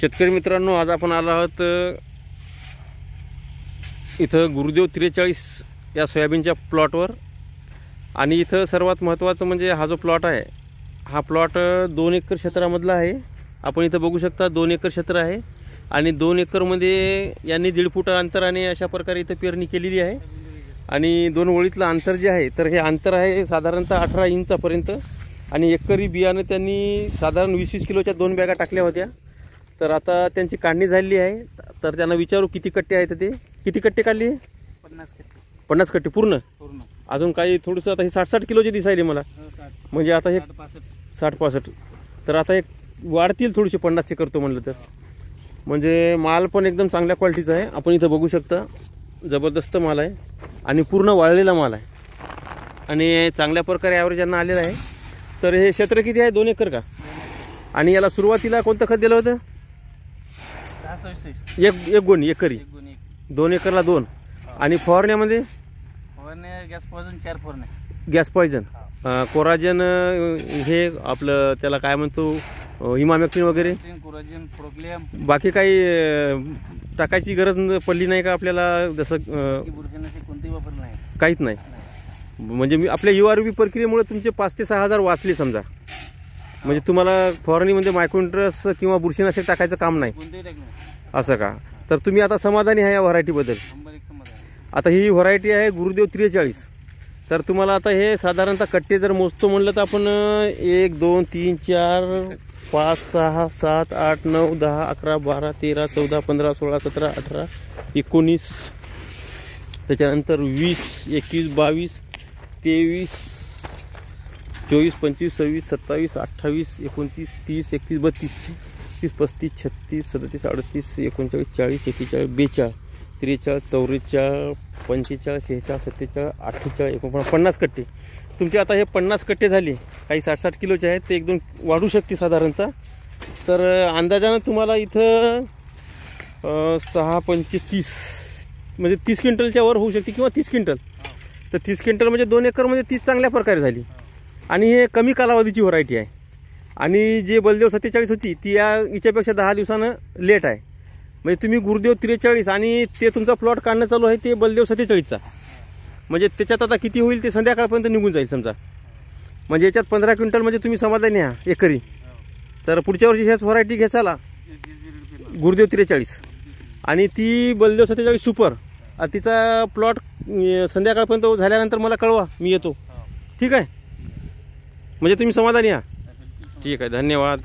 शेतकरी मित्रांनो, आज आपण आलो आहोत इथं गुरुदेव 43 या सोयाबीनच्या प्लॉटवर। आणि इथं सर्वात महत्त्वाचं म्हणजे हा जो प्लॉट आहे, हा प्लॉट 2 एकर क्षेत्रामधला आहे। आपण इथं बघू शकता 2 एकर क्षेत्र आहे आणि 2 एकरमध्ये यांनी 1.5 फूट अंतराने अशा प्रकारे इथं पेरणी केलेली आहे। आणि 2 ओळीतलं अंतर जे आहे, तर हे अंतर आहे साधारणतः 18 इंचापर्यंत। आणि एकरी बियाणं त्यांनी साधारण 20-20 किलोच्या 2 बॅगा टाकल्या होत्या। तर आता त्यांची काढणी झालेली आहे। तर त्यांना विचारू किती कट्टे आहेत ते, किती कट्टे काढली? 50 कट्टे। 50 कट्टे पूर्ण? अजून काही थोडंसं आता हे 60-60 किलोचे दिसायले मला। म्हणजे आता हे 60-65 तर आता एक वाढतील थोडीशी 50चे करतो म्हणलं तर। म्हणजे माल पण एकदम चांगल्या क्वालिटीचा आहे। आपण इथं बघू शकता जबरदस्त माल आहे आणि पूर्ण वाळलेला माल आहे आणि चांगल्या प्रकारे ॲव्हरेज यांना आलेला आहे। तर हे क्षेत्र किती आहे? 2 एकर का? आणि याला सुरुवातीला कोणतं खत दिलं होतं? एक गोणी एकरी 2 एकरला 2। आणि फवारण्यामध्ये गॅस पॉइझन 4 फवारण्या। गॅस पॉइझन, कोराजन, हे आपलं त्याला काय म्हणतो, इमामॅक्टिन वगैरे, कोराजन, प्रोक्लियम, बाकी काही टाकायची गरज पडली नाही का आपल्याला? जसं कोणतेही वापरलं नाही, काहीच नाही। म्हणजे मी आपल्या URV प्रक्रियेमुळे तुमचे 5 ते 6 हजार वाचले समजा। म्हणजे तुम्हाला फवारणीमध्ये मायक्रोन्यूट्रन्स किंवा बुरशीनाशक टाकायचं काम नाही असं का? तर तुम्ही आता समाधानी आहे या व्हरायटीबद्दल? आता ही व्हरायटी आहे गुरुदेव 43। तर तुम्हाला आता हे साधारणतः कट्टे जर मोजतो म्हणलं तर आपण 1 2 3 4 5 6 7 8 9 10 11 12 13 14 15 16 17 18 19, त्याच्यानंतर 20 21 22 23 24 25 26 27 28 29 30 31 32 33 35 36 37 38 39 40 41 42 43 44 45 46 47 48 49 50 कट्टे तुमचे। आता हे 50 कट्टे झाले, काही 60-60 किलोचे आहेत, ते एकदम वाढू शकते साधारणतः। तर अंदाजानं तुम्हाला इथं 6 25 30 म्हणजे 30 क्विंटलच्या वर होऊ शकते किंवा 30 क्विंटल। तर 30 क्विंटल म्हणजे 2 एकरमध्ये 30 चांगल्या प्रकारे झाली। आणि हे कमी कालावधीची व्हरायटी आहे। आणि जे बलदेव 47 होती ती याच्यापेक्षा 10 दिवसानं लेट आहे। म्हणजे तुम्ही गुरुदेव 43 आणि ते तुमचा प्लॉट काढणं चालू आहे ते बलदेव 47चा, म्हणजे त्याच्यात आता किती होईल ते संध्याकाळपर्यंत निघून जाईल समजा। म्हणजे याच्यात 15 क्विंटल म्हणजे तुम्ही समाधानी आहात एकरी। तर पुढच्या वर्षी ह्याच व्हरायटी घ्यायला गुरुदेव 43 आणि ती बलदेव 47 सुपर। तिचा प्लॉट संध्याकाळपर्यंत झाल्यानंतर मला कळवा, मी येतो, ठीक आहे? म्हणजे तुम्ही समाधानी आहात? ठीक आहे, धन्यवाद।